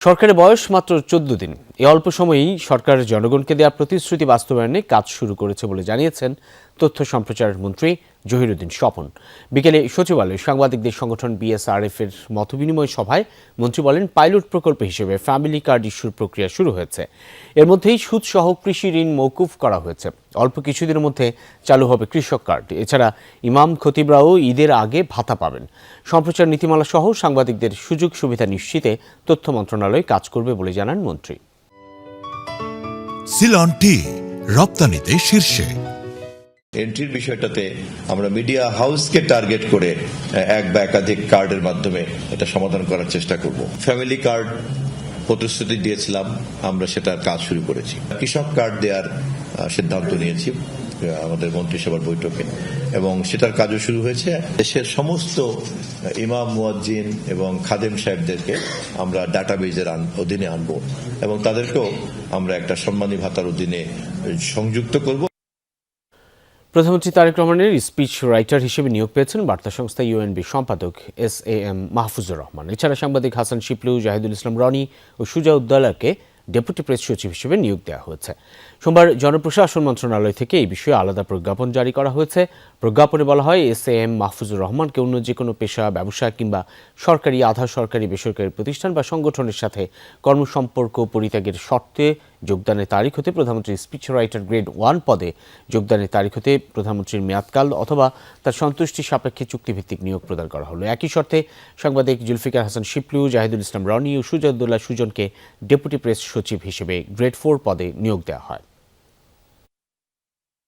সরকারের বয়স মাত্র ১৪ দিন। এই অল্প সময়েই সরকার জনগণকে দেওয়া প্রতিশ্রুতি বাস্তবায়নে কাজ শুরু করেছে বলে জানিয়েছেন তথ্য সম্প্রচার মন্ত্রী জহিরুদ্দিন স্বপন। বিকেলে সচিবালয়ে সাংবাদিকদের সংগঠন বিএসআরএফ এর মতবিনিময় সভায় মন্ত্রী বলেন, পাইলট প্রকল্প হিসেবে ফ্যামিলি কার্ড ইস্যুর প্রক্রিয়া শুরু হয়েছে। এর মধ্যেই সুদসহ কৃষি ঋণ মওকুফ করা হয়েছে। অল্প কিছুদিনের মধ্যে চালু হবে কৃষক কার্ড। এছাড়া ইমাম খতিবরাও ঈদের আগে ভাতা পাবেন। সম্প্রচার নীতিমালা সহ সাংবাদিকদের সুযোগ সুবিধা নিশ্চিতে তথ্য মন্ত্রণালয় কাজ করবে বলে জানান মন্ত্রী। সিলন টি রপ্তানিতে শীর্ষে। এন্ট্রির বিষয়টাতে আমরা মিডিয়া হাউসকে টার্গেট করে এক বা একাধিক কার্ডের মাধ্যমে এটা সমাধান করার চেষ্টা করব। ফ্যামিলি কার্ড প্রতিশ্রুতি দিয়েছিলাম, আমরা সেটার কাজ শুরু করেছি। কৃষক কার্ড দেওয়ার সিদ্ধান্ত নিয়েছি আমাদের মন্ত্রিসভার বৈঠকে, এবং সেটার কাজও শুরু হয়েছে। দেশের সমস্ত ইমাম, মুয়াজ্জিন এবং খাদেম সাহেবদেরকে আমরা ডাটাবেজের অধীনে আনবো এবং তাদেরকেও আমরা একটা সম্মানী ভাতার অধীনে সংযুক্ত করব। প্রধানমন্ত্রী তারেক রহমানের স্পিচ রাইটার হিসেবে নিয়োগ পেয়েছেন বার্তা সংস্থা ইউএনবি সম্পাদক SAM মাহফুজুর রহমান। এছাড়া সাংবাদিক হাসান শিপলু, জাহিদুল ইসলাম রনি ও সুজাউদ্দৌলাকে ডেপুটি প্রেস সচিব হিসেবে নিয়োগ দেওয়া হয়েছে। সোমবার জনপ্রশাসন মন্ত্রণালয় থেকে এই বিষয়ে আলাদা প্রজ্ঞাপন জারি করা হয়েছে। প্রজ্ঞাপনে বলা হয়, SAM মাহফুজুর রহমানকে অন্য যে কোনো পেশা, ব্যবসা কিংবা সরকারি, আধা সরকারি, বেসরকারি প্রতিষ্ঠান বা সংগঠনের সাথে কর্মসম্পর্ক পরিত্যাগের শর্তে যোগদানের তারিখ হতে প্রধানমন্ত্রীর স্পিচ রাইটার গ্রেড 1 পদে যোগদানের তারিখ হতে প্রধানমন্ত্রীর মেয়াদকাল অথবা তার সন্তুষ্টি সাপেক্ষে চুক্তিভিত্তিক নিয়োগ প্রদান করা হলো। একই শর্তে সাংবাদিক জুলফিকার হাসান শিপলু, জাহিদুল ইসলাম রনি ও সুজাউদ্দৌলা সুজনকে ডেপুটি প্রেস সচিব হিসেবে গ্রেড 4 পদে নিয়োগ দেওয়া হয়।